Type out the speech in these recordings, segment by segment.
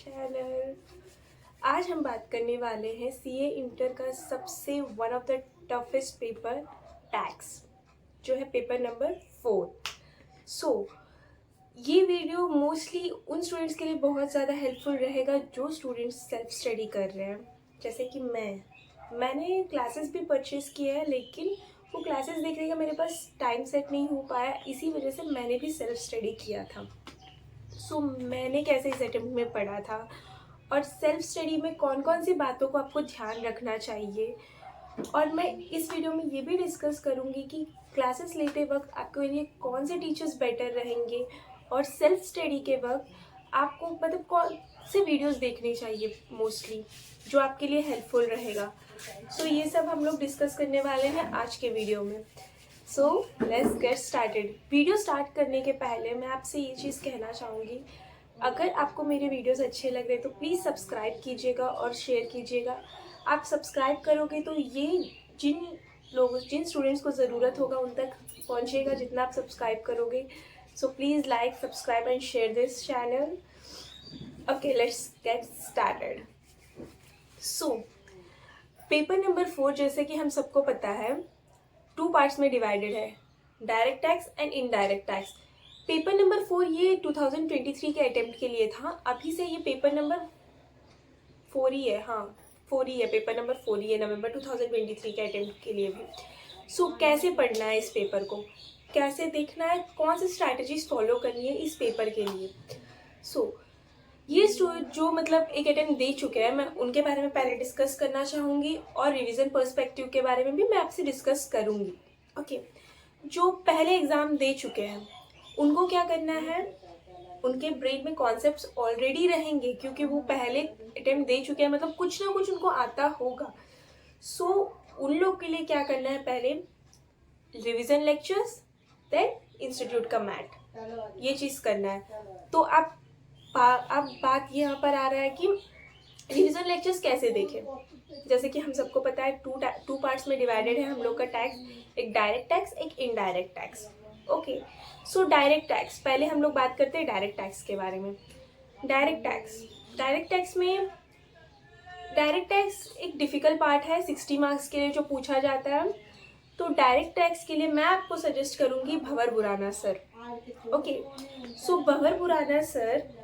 Channel. आज हम बात करने वाले हैं सीए इंटर का सबसे one of the toughest paper tax, जो है पेपर नंबर 4। ये वीडियो मोस्टली उन स्टूडेंट्स के लिए बहुत ज़्यादा हेल्पफुल रहेगा जो स्टूडेंट्स सेल्फ स्टडी कर रहे हैं। जैसे कि मैंने क्लासेस भी परचेज़ किया है, लेकिन वो क्लासेस देखने का मेरे पास टाइम सेट नहीं हो पाया, इसी वजह से मैंने भी सेल्फ स्टडी किया था। मैंने कैसे इस अटेम्प्ट में पढ़ा था और सेल्फ स्टडी में कौन कौन सी बातों को आपको ध्यान रखना चाहिए, और मैं इस वीडियो में ये भी डिस्कस करूँगी कि क्लासेस लेते वक्त आपके लिए कौन से टीचर्स बेटर रहेंगे और सेल्फ स्टडी के वक्त आपको मतलब कौन से वीडियोस देखने चाहिए मोस्टली जो आपके लिए हेल्पफुल रहेगा। ये सब हम लोग डिस्कस करने वाले हैं आज के वीडियो में। Let's get started. Video start करने के पहले मैं आपसे ये चीज़ कहना चाहूँगी, अगर आपको मेरे वीडियोस अच्छे लग रहे हैं तो प्लीज़ सब्सक्राइब कीजिएगा और शेयर कीजिएगा। आप सब्सक्राइब करोगे तो ये जिन स्टूडेंट्स को ज़रूरत होगा उन तक पहुँचेगा जितना आप सब्सक्राइब करोगे। Please like, subscribe and share this channel. Okay, let's get started. Paper number 4 जैसे कि हम सबको पता है 2 पार्ट्स में डिवाइडेड है, direct tax and indirect tax. Paper number 4 ये 2023 के अटेम्प्ट के लिए था। अभी से ये पेपर नंबर 4 ही है, हाँ 4 ही है, पेपर नंबर 4 ही है नवंबर 2023 के अटेम्प्ट के लिए भी। कैसे पढ़ना है इस पेपर को, कैसे देखना है, कौन सी स्ट्रैटेजीज फॉलो करनी है इस पेपर के लिए। ये जो मतलब एक अटेम्प्ट दे चुके हैं, मैं उनके बारे में पहले डिस्कस करना चाहूँगी और रिवीजन पर्सपेक्टिव के बारे में भी मैं आपसे डिस्कस करूँगी। ओके, जो पहले एग्ज़ाम दे चुके हैं उनको क्या करना है, उनके ब्रेन में कॉन्सेप्ट्स ऑलरेडी रहेंगे क्योंकि वो पहले अटेम्प्ट दे चुके हैं, मतलब कुछ ना कुछ उनको आता होगा। उन लोग के लिए क्या करना है, पहले रिवीजन लेक्चर्स, देन इंस्टीट्यूट का मैथ, ये चीज़ करना है। तो अब बात यहाँ पर आ रहा है कि रिवीजन लेक्चर्स कैसे देखें। जैसे कि हम सबको पता है 2 पार्ट्स में डिवाइडेड है हम लोग का टैक्स, एक डायरेक्ट टैक्स, एक indirect tax. Okay, direct tax, पहले हम लोग बात करते हैं डायरेक्ट टैक्स के बारे में। डायरेक्ट टैक्स एक डिफ़िकल्ट पार्ट है, 60 मार्क्स के लिए जो पूछा जाता है। तो डायरेक्ट टैक्स के लिए मैं आपको सजेस्ट करूँगी भंवर बुराना सर। ओके, भंवर बुराना सर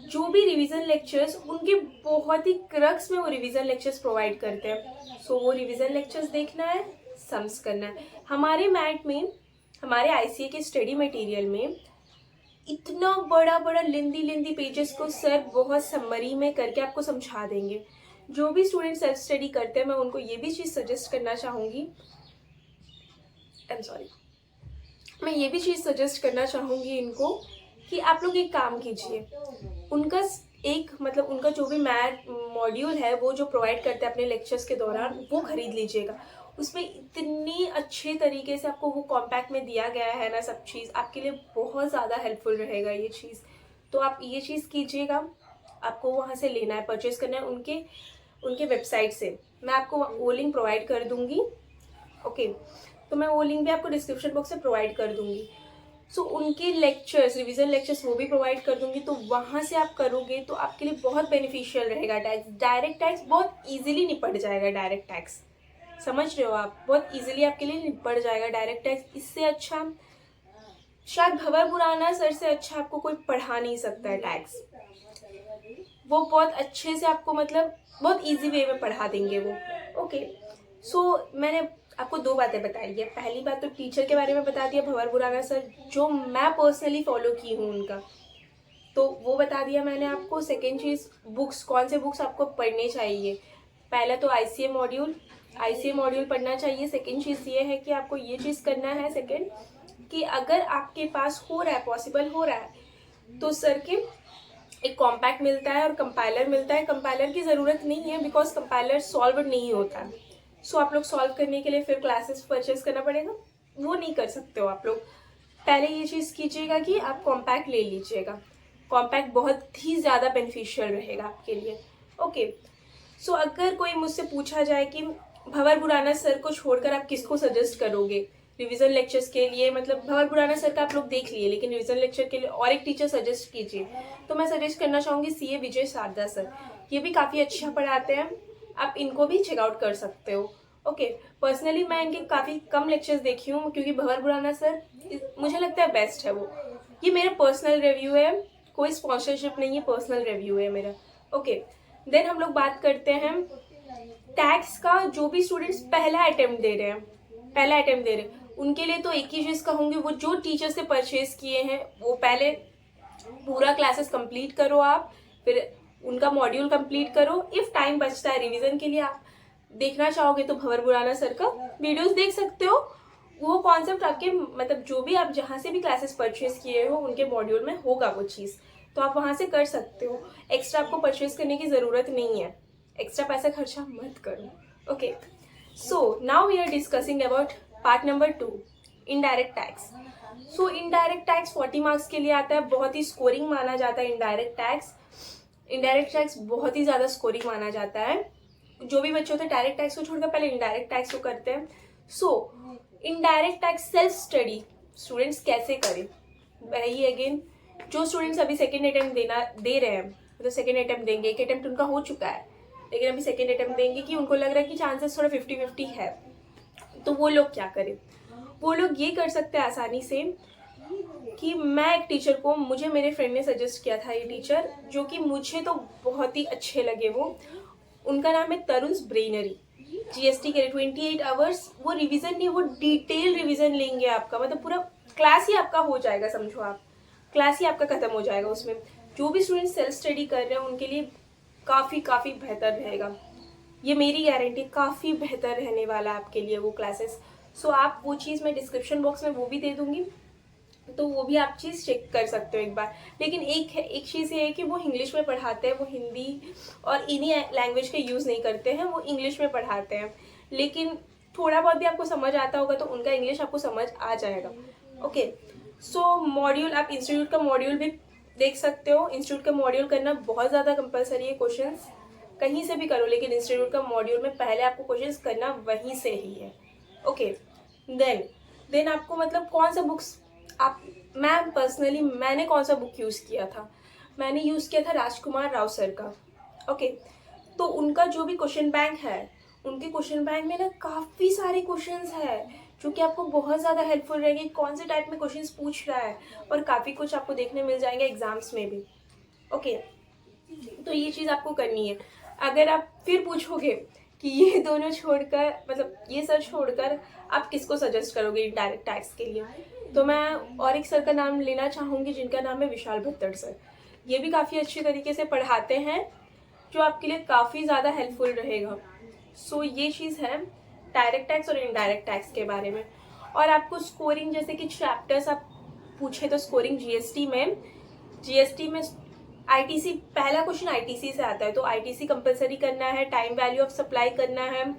जो भी रिवीजन लेक्चर्स उनके बहुत ही क्रक्स में वो रिवीजन लेक्चर्स प्रोवाइड करते हैं। वो रिवीजन लेक्चर्स देखना है, सम्स करना है। हमारे मैथ में, हमारे आईसीए के स्टडी मटेरियल में इतना बड़ा लेंदी पेजेस को सर बहुत समरी में करके आपको समझा देंगे। जो भी स्टूडेंट सेल्फ स्टडी करते हैं मैं उनको ये भी चीज़ सजेस्ट करना चाहूँगी, मैं ये भी चीज़ सजेस्ट करना चाहूँगी इनको कि आप लोग एक काम कीजिए, उनका उनका जो भी मैथ मॉड्यूल है वो जो प्रोवाइड करते हैं अपने लेक्चर्स के दौरान, वो खरीद लीजिएगा। उसमें इतनी अच्छे तरीके से आपको वो कॉम्पैक्ट में दिया गया है ना, सब चीज़ आपके लिए बहुत ज़्यादा हेल्पफुल रहेगा ये चीज़। तो आप ये चीज़ कीजिएगा, आपको वहाँ से लेना है, परचेज़ करना है उनके वेबसाइट से। मैं आपको वो लिंक प्रोवाइड कर दूँगी। ओके, तो मैं वो लिंक भी आपको डिस्क्रिप्शन बॉक्स से प्रोवाइड कर दूँगी। उनके लेक्चर्स, रिवीजन लेक्चर्स वो भी प्रोवाइड कर दूंगी। तो वहाँ से आप करोगे तो आपके लिए बहुत बेनिफिशियल रहेगा। डायरेक्ट टैक्स बहुत इजीली निपट जाएगा। डायरेक्ट टैक्स समझ रहे हो आप, बहुत इजीली आपके लिए निपट जाएगा डायरेक्ट टैक्स। इससे अच्छा शायद भंवर बुराना सर से अच्छा आपको कोई पढ़ा नहीं सकता है टैक्स। वो बहुत अच्छे से आपको मतलब बहुत ईजी वे में पढ़ा देंगे वो। ओके, मैंने आपको 2 बातें बताई है। पहली बात तो टीचर के बारे में बता दिया, भंवर बुराना सर, जो मैं पर्सनली फॉलो की हूँ उनका, तो वो बता दिया मैंने आपको। सेकेंड चीज़, बुक्स, कौन से बुक्स आपको पढ़ने चाहिए। पहला तो आईसीए मॉड्यूल पढ़ना चाहिए। सेकेंड चीज़ ये है कि आपको ये चीज़ करना है, सेकेंड, कि अगर आपके पास हो रहा है, पॉसिबल हो रहा है, तो सर के एक कॉम्पैक्ट मिलता है और कंपाइलर मिलता है। कंपाइलर की ज़रूरत नहीं है बिकॉज कंपाइलर सॉल्व नहीं होता है। आप लोग सॉल्व करने के लिए फिर क्लासेस परचेज करना पड़ेगा, वो नहीं कर सकते हो आप लोग। पहले ये चीज़ कीजिएगा कि आप कॉम्पैक्ट ले लीजिएगा। कॉम्पैक्ट बहुत ही ज़्यादा बेनिफिशियल रहेगा आपके लिए। ओके, अगर कोई मुझसे पूछा जाए कि भंवर बुराना सर को छोड़कर आप किसको सजेस्ट करोगे, रिवीजन लेक्चर्स के लिए, मतलब भंवर खुराना सर का आप लोग देख लिए, लेकिन रिवीजन लेक्चर के लिए और एक टीचर सजेस्ट कीजिए, तो मैं सजेस्ट करना चाहूँगी CA विजय शारदा सर। ये भी काफ़ी अच्छा पढ़ाते हैं, आप इनको भी चेकआउट कर सकते हो। ओके, पर्सनली मैं इनके काफ़ी कम लेक्चर्स देखी हूँ, क्योंकि भंवर खुराना सर मुझे लगता है बेस्ट है वो। ये मेरा पर्सनल रिव्यू है, कोई स्पॉन्सरशिप नहीं है, पर्सनल रिव्यू है मेरा। ओके, देन हम लोग बात करते हैं टैक्स का। जो भी स्टूडेंट्स पहला अटेम्प्ट दे रहे हैं उनके लिए तो एक ही चीज़ कहूँगी, वो जो टीचर से परचेज किए हैं वो पहले पूरा क्लासेस कंप्लीट करो आप, फिर उनका मॉड्यूल कंप्लीट करो। इफ टाइम बचता है रिवीजन के लिए, आप देखना चाहोगे तो भंवर खुराना सर का वीडियोस देख सकते हो। वो कॉन्सेप्ट आपके मतलब जो भी आप जहाँ से भी क्लासेस परचेज किए हो उनके मॉड्यूल में होगा वो चीज़, तो आप वहाँ से कर सकते हो। एक्स्ट्रा आपको परचेज करने की ज़रूरत नहीं है, एक्स्ट्रा पैसा खर्चा मत करो। Okay, so now we are discussing about part number 2, indirect tax. So indirect tax 40 marks के लिए आता है, बहुत ही स्कोरिंग माना जाता है इनडायरेक्ट टैक्स बहुत ही ज़्यादा स्कोरिंग माना जाता है। जो भी बच्चे होते हैं डायरेक्ट टैक्स को छोड़कर पहले इनडायरेक्ट टैक्स को करते हैं। सो indirect tax self study students कैसे करें, वही अगेन जो स्टूडेंट्स अभी सेकेंड अटेम्प्ट दे रहे हैं, मतलब सेकेंड अटेम्प्ट देंगे, एक अटेम्प्ट उनका हो चुका है लेकिन अभी सेकेंड अटेम्प्ट देंगे, कि उनको लग रहा है कि चांसेस थोड़ा 50-50 है, तो वो लोग क्या करें? वो लोग ये कर सकते हैं आसानी से कि मैं एक टीचर को, मुझे मेरे फ्रेंड ने सजेस्ट किया था ये टीचर, जो कि मुझे तो बहुत ही अच्छे लगे। वो उनका नाम है तरुण ब्रेनरी, GST के 28 आवर्स। वो रिवीजन नहीं, वो डिटेल रिवीजन लेंगे आपका, मतलब पूरा क्लास ही आपका हो जाएगा, समझो आप क्लास ही आपका खत्म हो जाएगा उसमें। जो भी स्टूडेंट सेल्फ स्टडी कर रहे हैं उनके लिए काफ़ी बेहतर रहेगा, ये मेरी गारंटी, काफ़ी बेहतर रहने वाला है आपके लिए वो क्लासेस। सो आप वो चीज़ मैं डिस्क्रिप्शन बॉक्स में वो भी दे दूंगी, तो वो भी आप चीज़ चेक कर सकते हो एक बार। लेकिन एक चीज़ ये है कि वो इंग्लिश में पढ़ाते हैं, वो हिंदी और इन्हीं लैंग्वेज का यूज़ नहीं करते हैं, वो इंग्लिश में पढ़ाते हैं। लेकिन थोड़ा बहुत भी आपको समझ आता होगा तो उनका इंग्लिश आपको समझ आ जाएगा। ओके, सो मॉड्यूल आप इंस्टीट्यूट का मॉड्यूल भी देख सकते हो। इंस्टीट्यूट का मॉड्यूल करना बहुत ज़्यादा कंपलसरी है, क्वेश्चंस कहीं से भी करो, लेकिन इंस्टीट्यूट का मॉड्यूल में पहले आपको क्वेश्चंस करना वहीं से ही है। ओके, देन आपको मतलब कौन सा बुक्स मैंने कौन सा बुक यूज़ किया था? मैंने यूज़ किया था राजकुमार राव सर का। ओके, तो उनका जो भी क्वेश्चन बैंक है, उनके क्वेश्चन बैंक में ना काफ़ी सारे क्वेश्चंस है जो कि आपको बहुत ज़्यादा हेल्पफुल रहेंगे, कौन से टाइप में क्वेश्चंस पूछ रहा है, और काफ़ी कुछ आपको देखने मिल जाएंगे एग्जाम्स में भी। ओके, तो ये चीज़ आपको करनी है। अगर आप फिर पूछोगे कि ये दोनों छोड़कर, मतलब ये सर छोड़कर आप किसको सजेस्ट करोगे इनडायरेक्ट टैक्स के लिए, तो मैं और एक सर का नाम लेना चाहूँगी जिनका नाम है विशाल भत्तड़ सर। ये भी काफ़ी अच्छे तरीके से पढ़ाते हैं, जो आपके लिए काफ़ी ज़्यादा हेल्पफुल रहेगा। सो ये चीज़ है डायरेक्ट टैक्स और इनडायरेक्ट टैक्स के बारे में। और आपको स्कोरिंग, जैसे कि चैप्टर्स आप पूछे तो स्कोरिंग जीएसटी में आईटीसी, पहला क्वेश्चन आईटीसी से आता है, तो आईटीसी कंपलसरी करना है, टाइम वैल्यू ऑफ सप्लाई करना है,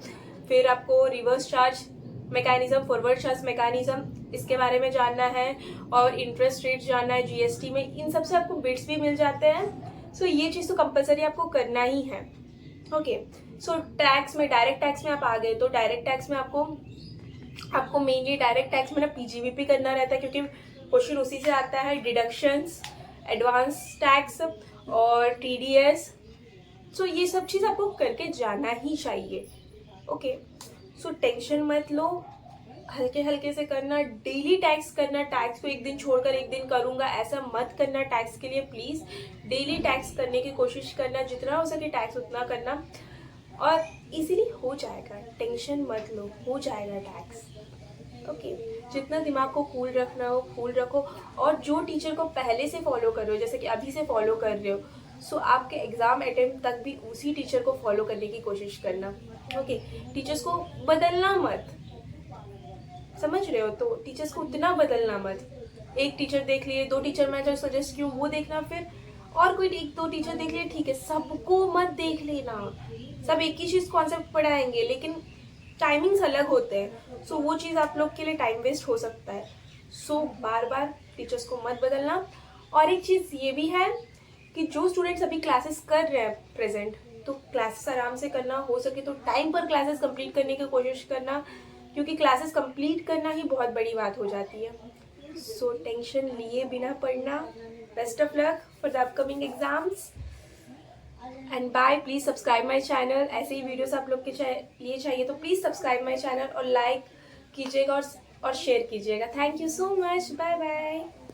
फिर आपको reverse charge mechanism, forward charge mechanism, इसके बारे में जानना है, और इंटरेस्ट रेट जानना है जीएसटी में। इन सब से आपको बिट्स भी मिल जाते हैं। सो ये चीज़ तो कंपलसरी आपको करना ही है। ओके, सो टैक्स में, डायरेक्ट टैक्स में आप आ गए, तो डायरेक्ट टैक्स में आपको मेनली डायरेक्ट टैक्स में ना पीजीवीपी करना रहता है, क्योंकि क्वेश्चन उसी से आता है, डिडक्शंस, एडवांस टैक्स और टीडीएस। सो ये सब चीज़ आपको करके जाना ही चाहिए। ओके, सो टेंशन मत लो, हल्के हल्के से करना, डेली टैक्स करना, टैक्स को एक दिन छोड़कर एक दिन करूँगा ऐसा मत करना। टैक्स के लिए प्लीज़ डेली टैक्स करने की कोशिश करना, जितना हो सके टैक्स उतना करना, और इजीली हो जाएगा, टेंशन मत लो, हो जाएगा टैक्स। ओके, जितना दिमाग को कूल रखना हो कूल रखो, और जो टीचर को पहले से फॉलो कर रहे हो, जैसे कि अभी से फॉलो कर रहे हो, सो आपके एग्ज़ाम अटेम्प्ट तक भी उसी टीचर को फॉलो करने की कोशिश करना। ओके, टीचर्स को बदलना मत, समझ रहे हो? तो टीचर्स को उतना बदलना मत। एक टीचर देख लिए, 2 टीचर मैं जो सजेस्ट किया वो देखना, फिर और कोई 1-2 टीचर देख लिए, ठीक है, सबको मत देख लेना। सब एक ही चीज़ कॉन्सेप्ट पढ़ाएंगे, लेकिन टाइमिंग्स अलग होते हैं, सो वो चीज़ आप लोग के लिए टाइम वेस्ट हो सकता है। सो बार बार टीचर्स को मत बदलना। और एक चीज़ ये भी है कि जो स्टूडेंट्स अभी क्लासेस कर रहे हैं प्रेजेंट, तो क्लासेस आराम से करना, हो सके तो टाइम पर क्लासेस कंप्लीट करने की कोशिश करना, क्योंकि क्लासेस कंप्लीट करना ही बहुत बड़ी बात हो जाती है. सो टेंशन लिए बिना पढ़ना. Best of luck for the upcoming exams and bye. Please subscribe my channel. ऐसे ही वीडियोस आप लोग के लिए चाहिए तो प्लीज़ सब्सक्राइब माई चैनल और लाइक कीजिएगा और शेयर कीजिएगा. Thank you so much. Bye bye.